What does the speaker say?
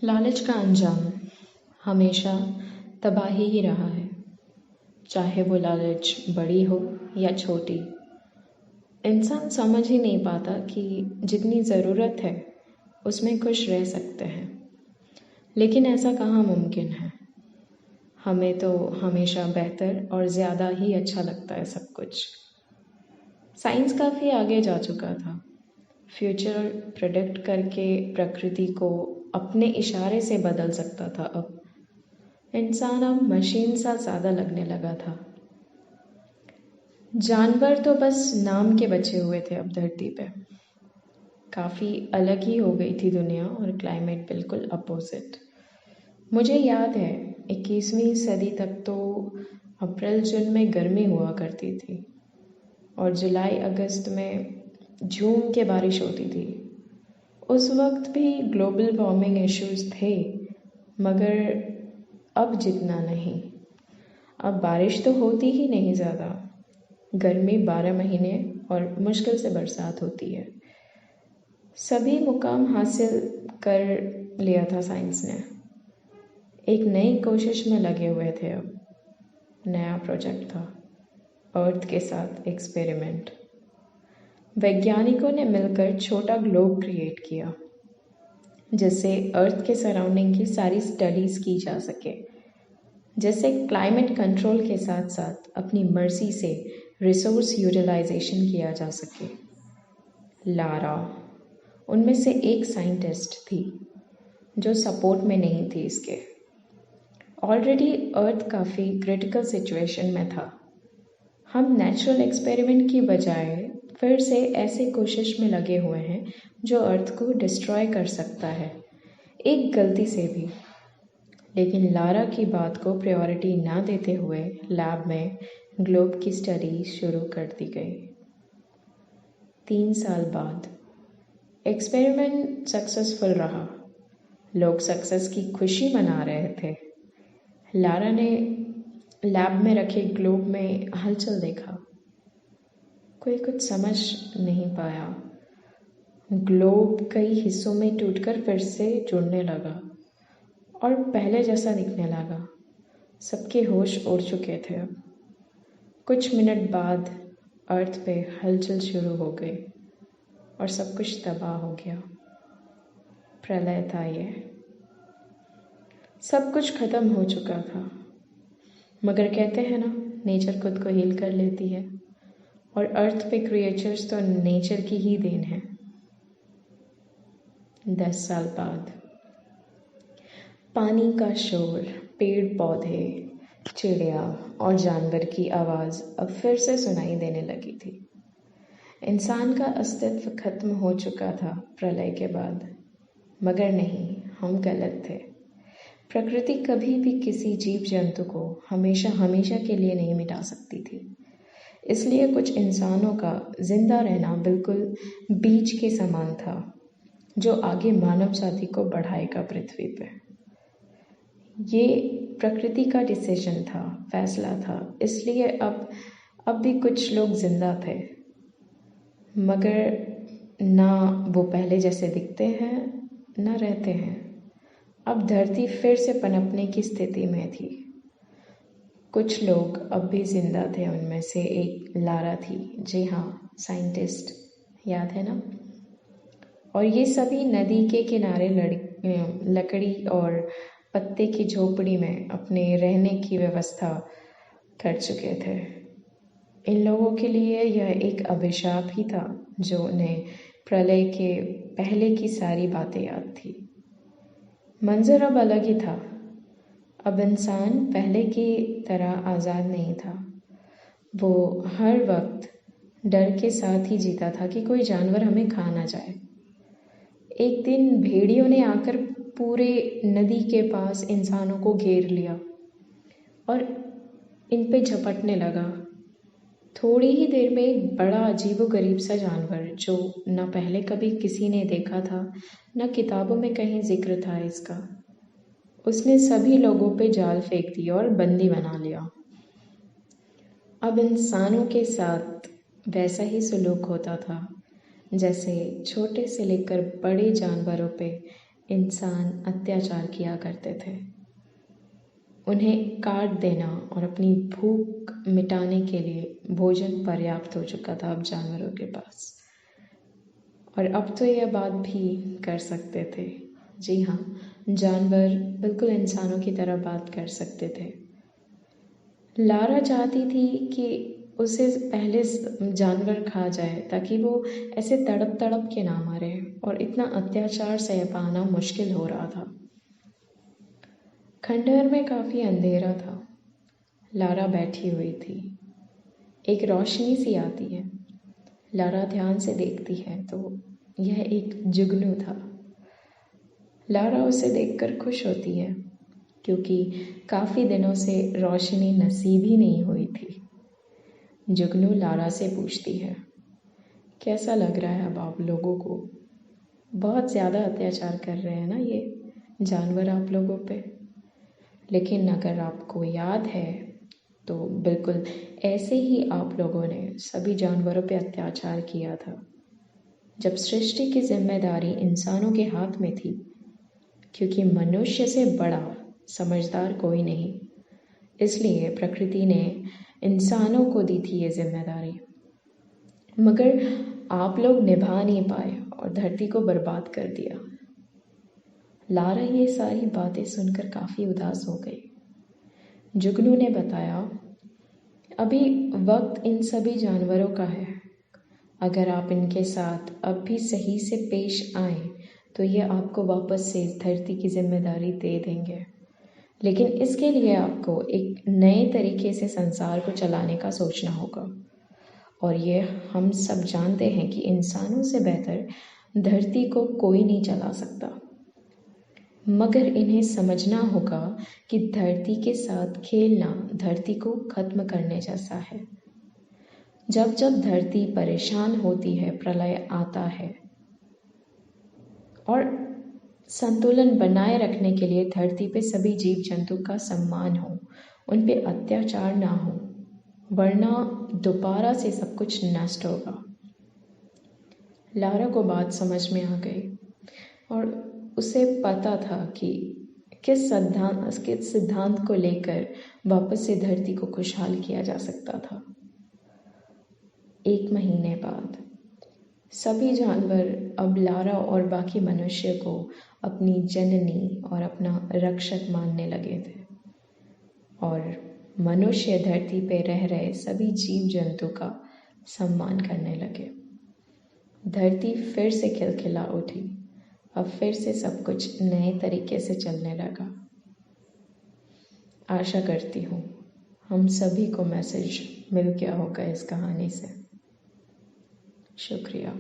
लालच का अंजाम हमेशा तबाही ही रहा है, चाहे वो लालच बड़ी हो या छोटी। इंसान समझ ही नहीं पाता कि जितनी ज़रूरत है उसमें खुश रह सकते हैं, लेकिन ऐसा कहाँ मुमकिन है। हमें तो हमेशा बेहतर और ज़्यादा ही अच्छा लगता है सब कुछ। साइंस काफ़ी आगे जा चुका था। फ्यूचर प्रेडिक्ट करके प्रकृति को अपने इशारे से बदल सकता था। अब इंसान अब मशीन सा ज़्यादा लगने लगा था। जानवर तो बस नाम के बचे हुए थे अब धरती पे। काफ़ी अलग ही हो गई थी दुनिया और क्लाइमेट बिल्कुल अपोजिट। मुझे याद है 21वीं सदी तक तो अप्रैल जून में गर्मी हुआ करती थी और जुलाई अगस्त में झूम के बारिश होती थी। उस वक्त भी ग्लोबल वार्मिंग इश्यूज थे, मगर अब जितना नहीं। अब बारिश तो होती ही नहीं ज़्यादा। गर्मी 12 महीने और मुश्किल से बरसात होती है। सभी मुकाम हासिल कर लिया था साइंस ने। एक नई कोशिश में लगे हुए थे। अब नया प्रोजेक्ट था, अर्थ के साथ एक्सपेरिमेंट। वैज्ञानिकों ने मिलकर छोटा ग्लोब क्रिएट किया जिससे अर्थ के सराउंडिंग की सारी स्टडीज की जा सके, जैसे क्लाइमेट कंट्रोल के साथ साथ अपनी मर्जी से रिसोर्स यूटिलाइजेशन किया जा सके। लारा उनमें से एक साइंटिस्ट थी जो सपोर्ट में नहीं थी इसके। ऑलरेडी अर्थ काफ़ी क्रिटिकल सिचुएशन में था। हम नेचुरल एक्सपेरिमेंट की बजाय फिर से ऐसे कोशिश में लगे हुए हैं जो अर्थ को डिस्ट्रॉय कर सकता है, एक गलती से भी। लेकिन लारा की बात को प्रायोरिटी ना देते हुए लैब में ग्लोब की स्टडी शुरू कर दी गई। 3 साल बाद एक्सपेरिमेंट सक्सेसफुल रहा। लोग सक्सेस की खुशी मना रहे थे। लारा ने लैब में रखे ग्लोब में हलचल देखा। कोई कुछ समझ नहीं पाया। ग्लोब कई हिस्सों में टूटकर फिर से जुड़ने लगा और पहले जैसा दिखने लगा। सबके होश उड़ चुके थे। अब कुछ मिनट बाद अर्थ पे हलचल शुरू हो गई और सब कुछ तबाह हो गया। प्रलय था ये। सब कुछ खत्म हो चुका था, मगर कहते हैं ना, नेचर खुद को हील कर लेती है और अर्थ पे क्रिएचर्स तो नेचर की ही देन है। 10 साल बाद पानी का शोर, पेड़ पौधे, चिड़िया और जानवर की आवाज़ अब फिर से सुनाई देने लगी थी। इंसान का अस्तित्व खत्म हो चुका था प्रलय के बाद, मगर नहीं, हम गलत थे। प्रकृति कभी भी किसी जीव जंतु को हमेशा हमेशा के लिए नहीं मिटा सकती थी। इसलिए कुछ इंसानों का जिंदा रहना बिल्कुल बीज के समान था जो आगे मानव जाति को बढ़ाएगा पृथ्वी पे। ये प्रकृति का डिसीजन था, फैसला था। इसलिए अब भी कुछ लोग जिंदा थे, मगर ना वो पहले जैसे दिखते हैं ना रहते हैं। अब धरती फिर से पनपने की स्थिति में थी। कुछ लोग अब भी जिंदा थे, उनमें से एक लारा थी। जी हाँ, साइंटिस्ट, याद है ना। और ये सभी नदी के किनारे लकड़ी और पत्ते की झोपड़ी में अपने रहने की व्यवस्था कर चुके थे। इन लोगों के लिए यह एक अभिशाप ही था जो उन्हें प्रलय के पहले की सारी बातें याद थी। मंजर अब अलग ही था। अब इंसान पहले की तरह आज़ाद नहीं था। वो हर वक्त डर के साथ ही जीता था कि कोई जानवर हमें खा ना जाए। एक दिन भेड़ियों ने आकर पूरे नदी के पास इंसानों को घेर लिया और इन पे झपटने लगा। थोड़ी ही देर में एक बड़ा अजीबोगरीब सा जानवर, जो न पहले कभी किसी ने देखा था न किताबों में कहीं जिक्र था इसका, उसने सभी लोगों पे जाल फेंक दिया और बंदी बना लिया। अब इंसानों के साथ वैसा ही सलूक होता था जैसे छोटे से लेकर बड़े जानवरों पे इंसान अत्याचार किया करते थे। उन्हें काट देना और अपनी भूख मिटाने के लिए भोजन पर्याप्त हो चुका था अब जानवरों के पास। और अब तो यह बात भी कर सकते थे। जी हाँ, जानवर बिल्कुल इंसानों की तरह बात कर सकते थे। लारा चाहती थी कि उसे पहले जानवर खा जाए ताकि वो ऐसे तड़प तड़प के ना मरे, और इतना अत्याचार सह पाना मुश्किल हो रहा था। खंडहर में काफ़ी अंधेरा था। लारा बैठी हुई थी। एक रोशनी सी आती है। लारा ध्यान से देखती है तो यह एक जुगनू था। लारा उसे देखकर खुश होती है क्योंकि काफ़ी दिनों से रोशनी नसीब ही नहीं हुई थी। जुगनू लारा से पूछती है, कैसा लग रहा है अब आप लोगों को? बहुत ज़्यादा अत्याचार कर रहे हैं ना ये जानवर आप लोगों पे। लेकिन अगर आपको याद है तो बिल्कुल ऐसे ही आप लोगों ने सभी जानवरों पे अत्याचार किया था जब सृष्टि की जिम्मेदारी इंसानों के हाथ में थी, क्योंकि मनुष्य से बड़ा समझदार कोई नहीं। इसलिए प्रकृति ने इंसानों को दी थी ये जिम्मेदारी, मगर आप लोग निभा नहीं पाए और धरती को बर्बाद कर दिया। लारा ये सारी बातें सुनकर काफ़ी उदास हो गई। जुगनू ने बताया, अभी वक्त इन सभी जानवरों का है। अगर आप इनके साथ अब भी सही से पेश आए तो ये आपको वापस से इस धरती की जिम्मेदारी दे देंगे। लेकिन इसके लिए आपको एक नए तरीके से संसार को चलाने का सोचना होगा। और ये हम सब जानते हैं कि इंसानों से बेहतर धरती को कोई नहीं चला सकता। मगर इन्हें समझना होगा कि धरती के साथ खेलना धरती को खत्म करने जैसा है। जब जब धरती परेशान होती है, प्रलय आता है, और संतुलन बनाए रखने के लिए धरती पे सभी जीव जंतु का सम्मान हो, उन पे अत्याचार ना हो, वरना दोबारा से सब कुछ नष्ट होगा। लारा को बात समझ में आ गई और उसे पता था कि किस सिद्धांत को लेकर वापस से धरती को खुशहाल किया जा सकता था। 1 महीने बाद सभी जानवर अब लारा और बाकी मनुष्य को अपनी जननी और अपना रक्षक मानने लगे थे, और मनुष्य धरती पे रह रहे सभी जीव जंतु का सम्मान करने लगे। धरती फिर से खिलखिला उठी। अब फिर से सब कुछ नए तरीके से चलने लगा। आशा करती हूँ हम सभी को मैसेज मिल गया होगा इस कहानी से। शुक्रिया।